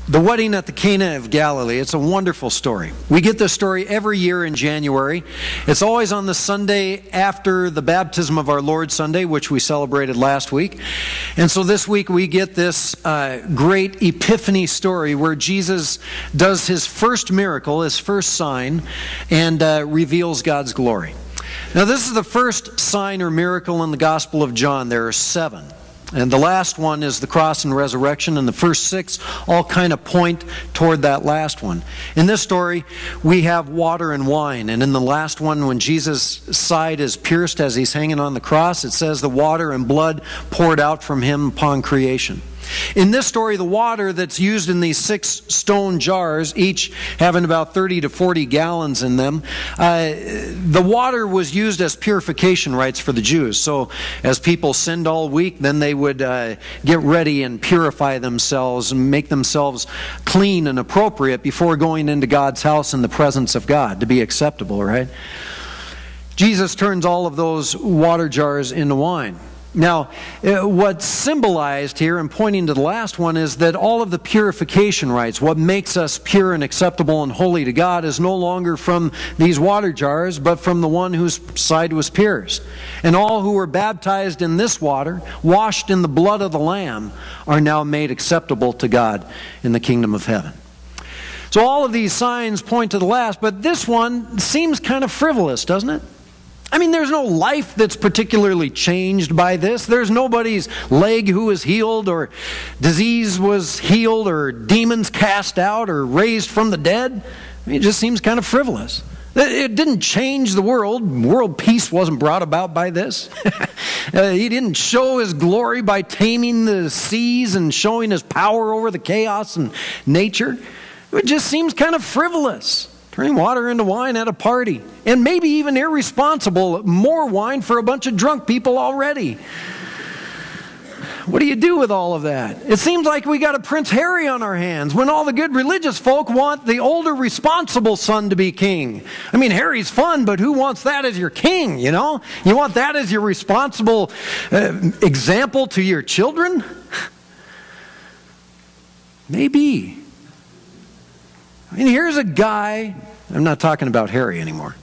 The wedding at the Cana of Galilee. It's a wonderful story. We get this story every year in January. It's always on the Sunday after the baptism of our Lord Sunday, which we celebrated last week. And so this week we get this great Epiphany story where Jesus does his first miracle, his first sign, and reveals God's glory. Now this is the first sign or miracle in the Gospel of John. There are 7. And the last one is the cross and resurrection, and the first 6 all kind of point toward that last one. In this story, we have water and wine. And in the last one, when Jesus' side is pierced as he's hanging on the cross, it says the water and blood poured out from him upon creation. In this story, the water that's used in these 6 stone jars, each having about 30 to 40 gallons in them, the water was used as purification rites for the Jews. So as people sinned all week, then they would get ready and purify themselves and make themselves clean and appropriate before going into God's house in the presence of God to be acceptable, right? Jesus turns all of those water jars into wine. Now, what's symbolized here and pointing to the last one is that all of the purification rites, what makes us pure and acceptable and holy to God, is no longer from these water jars, but from the one whose side was pierced. And all who were baptized in this water, washed in the blood of the Lamb, are now made acceptable to God in the kingdom of heaven. So all of these signs point to the last, but this one seems kind of frivolous, doesn't it? I mean, there's no life that's particularly changed by this. There's nobody's leg who was healed, or disease was healed, or demons cast out, or raised from the dead. I mean, it just seems kind of frivolous. It didn't change the world. World peace wasn't brought about by this. He didn't show his glory by taming the seas and showing his power over the chaos and nature. It just seems kind of frivolous. Turning water into wine at a party. And maybe even irresponsible. More wine for a bunch of drunk people already. What do you do with all of that? It seems like we got a Prince Harry on our hands when all the good religious folk want the older responsible son to be king. I mean, Harry's fun, but who wants that as your king, you know? You want that as your responsible example to your children? Maybe. I mean, here's a guy, I'm not talking about Harry anymore.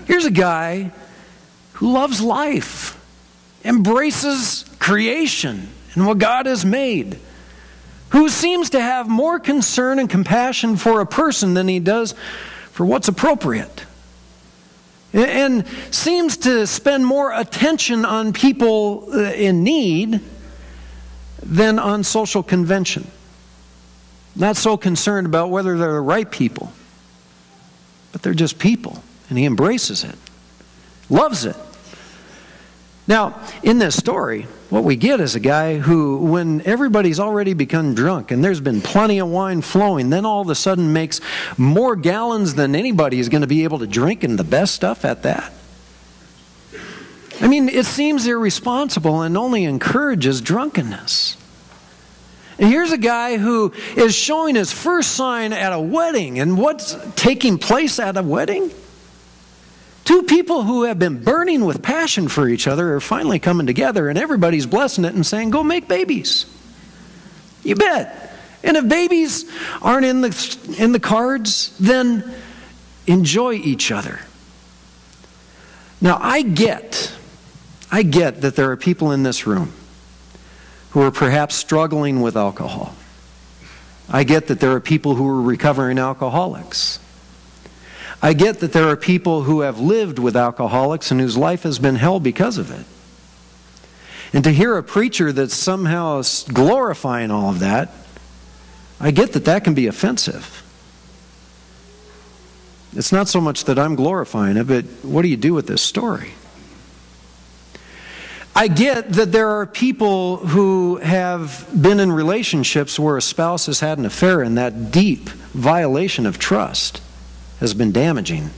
Here's a guy who loves life, embraces creation and what God has made, who seems to have more concern and compassion for a person than he does for what's appropriate, and seems to spend more attention on people in need than on social convention. Not so concerned about whether they're the right people, but they're just people, and he embraces it, loves it. Now, in this story, what we get is a guy who, when everybody's already become drunk and there's been plenty of wine flowing, then all of a sudden makes more gallons than anybody is going to be able to drink, and the best stuff at that. I mean, it seems irresponsible and only encourages drunkenness. And here's a guy who is showing his first sign at a wedding. And what's taking place at a wedding? 2 people who have been burning with passion for each other are finally coming together, and everybody's blessing it and saying, go make babies. You bet. And if babies aren't in the cards, then enjoy each other. Now, I get that there are people in this room who are perhaps struggling with alcohol. I get that there are people who are recovering alcoholics. I get that there are people who have lived with alcoholics and whose life has been hell because of it. And to hear a preacher that's somehow glorifying all of that, I get that that can be offensive. It's not so much that I'm glorifying it, but what do you do with this story? I get that there are people who have been in relationships where a spouse has had an affair, and that deep violation of trust has been damaging.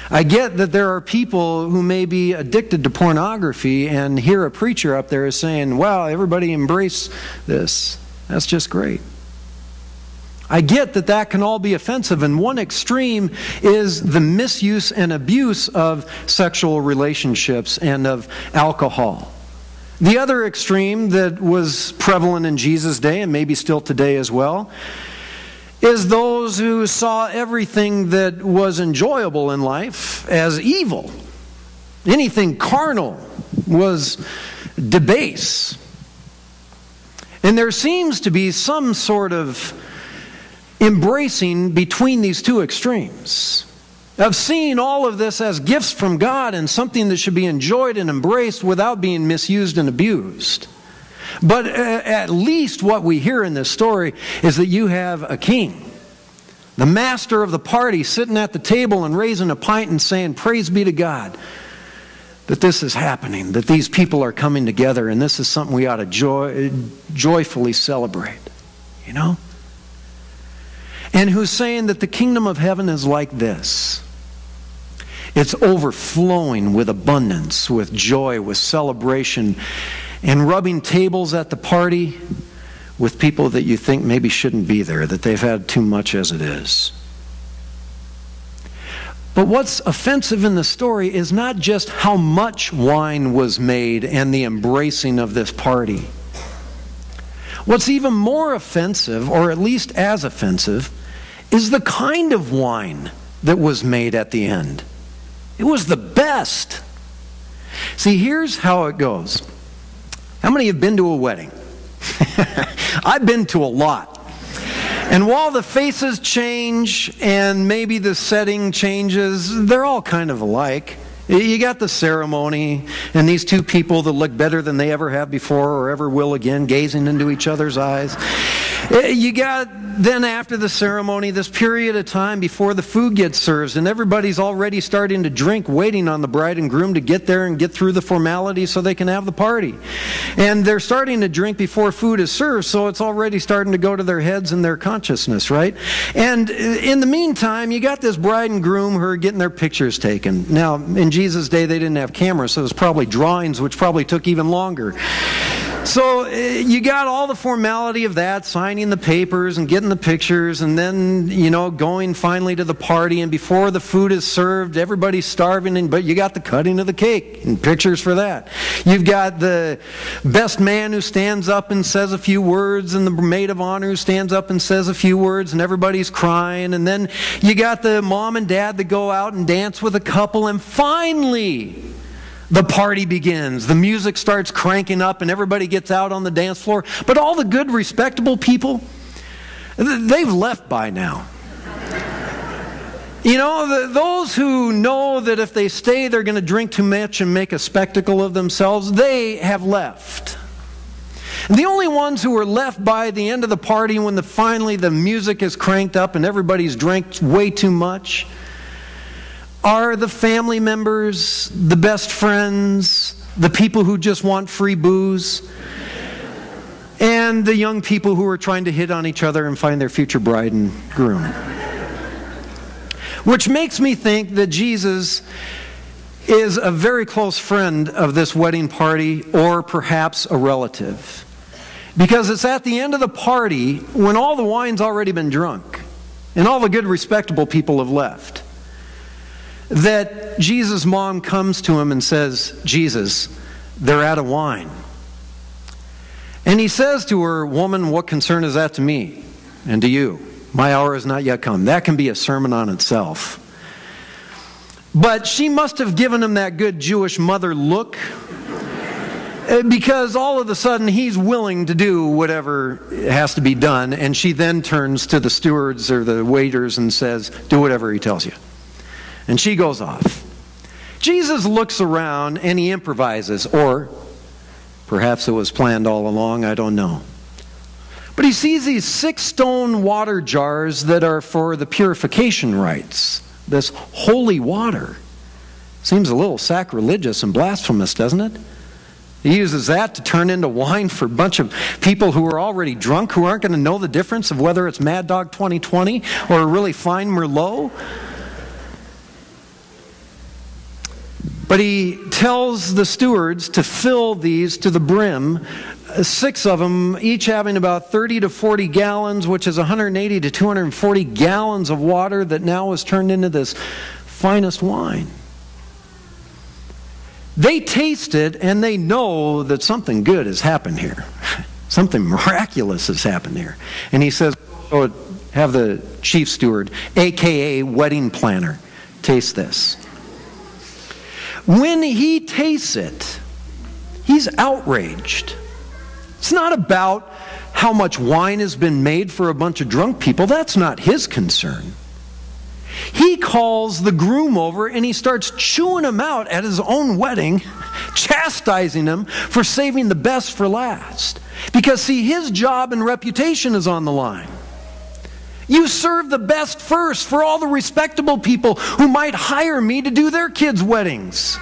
I get that there are people who may be addicted to pornography and hear a preacher up there saying, wow, everybody embrace this. That's just great. I get that that can all be offensive, and one extreme is the misuse and abuse of sexual relationships and of alcohol. The other extreme that was prevalent in Jesus' day, and maybe still today as well, is those who saw everything that was enjoyable in life as evil. Anything carnal was debase. And there seems to be some sort of embracing between these two extremes, of seeing all of this as gifts from God and something that should be enjoyed and embraced without being misused and abused. But at least what we hear in this story is that you have a king, the master of the party, sitting at the table and raising a pint and saying, "Praise be to God that this is happening, that these people are coming together, and this is something we ought to joyfully celebrate." You know? And who's saying that the kingdom of heaven is like this. It's overflowing with abundance, with joy, with celebration, and rubbing tables at the party with people that you think maybe shouldn't be there, that they've had too much as it is. But what's offensive in the story is not just how much wine was made and the embracing of this party. What's even more offensive, or at least as offensive, is the kind of wine that was made at the end. It was the best. See, here's how it goes. How many have been to a wedding? I've been to a lot. And while the faces change and maybe the setting changes, they're all kind of alike. You got the ceremony and these two people that look better than they ever have before or ever will again, gazing into each other's eyes. You got then after the ceremony this period of time before the food gets served, and everybody's already starting to drink, waiting on the bride and groom to get there and get through the formalities so they can have the party. And they're starting to drink before food is served, so it's already starting to go to their heads and their consciousness, right? And in the meantime, you got this bride and groom who are getting their pictures taken. Now, in Jesus' day, they didn't have cameras, so it was probably drawings, which probably took even longer. So you got all the formality of that, signing the papers and getting the pictures, and then, going finally to the party. And before the food is served, everybody's starving, but you got the cutting of the cake and pictures for that. You've got the best man who stands up and says a few words, and the maid of honor who stands up and says a few words, and everybody's crying. And then you got the mom and dad that go out and dance with a couple, and finally the party begins. The music starts cranking up and everybody gets out on the dance floor. But all the good, respectable people, they've left by now. Those who know that if they stay they're going to drink too much and make a spectacle of themselves, they have left. And the only ones who are left by the end of the party when finally the music is cranked up and everybody's drank way too much are the family members, the best friends, the people who just want free booze, and the young people who are trying to hit on each other and find their future bride and groom. Which makes me think that Jesus is a very close friend of this wedding party, or perhaps a relative. Because it's at the end of the party, when all the wine's already been drunk, and all the good, respectable people have left, that Jesus' mom comes to him and says, "Jesus, they're out of wine." And he says to her, "Woman, what concern is that to me and to you? My hour has not yet come." That can be a sermon on itself. But she must have given him that good Jewish mother look, because all of a sudden he's willing to do whatever has to be done. And she then turns to the stewards or the waiters and says, "Do whatever he tells you." And she goes off. Jesus looks around and he improvises, or perhaps it was planned all along, I don't know. But he sees these 6 stone water jars that are for the purification rites, this holy water. Seems a little sacrilegious and blasphemous, doesn't it? He uses that to turn into wine for a bunch of people who are already drunk, who aren't going to know the difference of whether it's Mad Dog 2020 or a really fine Merlot. But he tells the stewards to fill these to the brim, 6 of them, each having about 30 to 40 gallons, which is 180 to 240 gallons of water that now is turned into this finest wine. They taste it and they know that something good has happened here. Something miraculous has happened here. And he says, oh, have the chief steward, a.k.a. wedding planner, taste this. When he tastes it, he's outraged. It's not about how much wine has been made for a bunch of drunk people. That's not his concern. He calls the groom over and he starts chewing him out at his own wedding, chastising him for saving the best for last. Because, see, his job and reputation is on the line. You serve the best first for all the respectable people who might hire me to do their kids' weddings.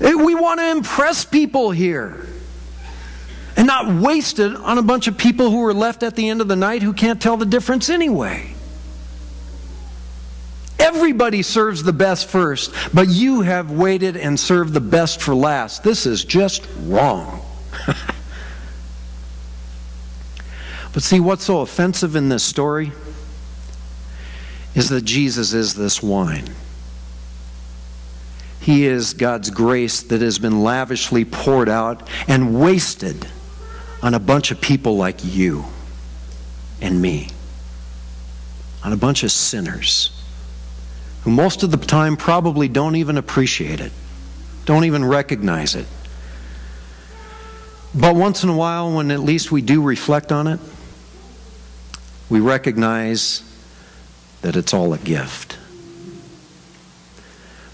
We want to impress people here and not waste it on a bunch of people who are left at the end of the night who can't tell the difference anyway. Everybody serves the best first, but you have waited and served the best for last. This is just wrong. But see, what's so offensive in this story is that Jesus is this wine. He is God's grace that has been lavishly poured out and wasted on a bunch of people like you and me, on a bunch of sinners who most of the time probably don't even appreciate it, don't even recognize it. But once in a while, when at least we do reflect on it, we recognize that it's all a gift.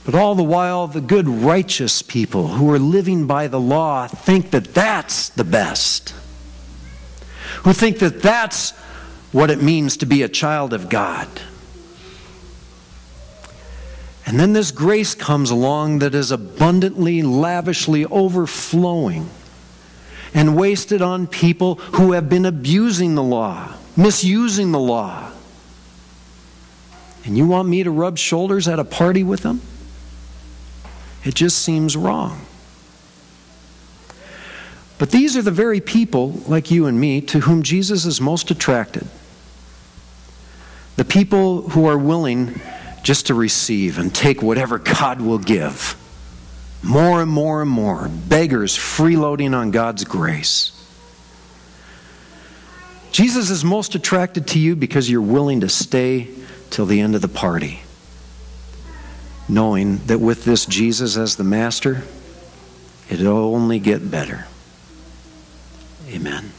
But all the while, the good, righteous people who are living by the law think that that's the best, who think that that's what it means to be a child of God. And then this grace comes along that is abundantly, lavishly overflowing and wasted on people who have been abusing the law, misusing the law. And you want me to rub shoulders at a party with them? It just seems wrong. But these are the very people, like you and me, to whom Jesus is most attracted. The people who are willing just to receive and take whatever God will give. More and more and more. Beggars freeloading on God's grace. Jesus is most attracted to you because you're willing to stay till the end of the party, knowing that with this Jesus as the master, it'll only get better. Amen.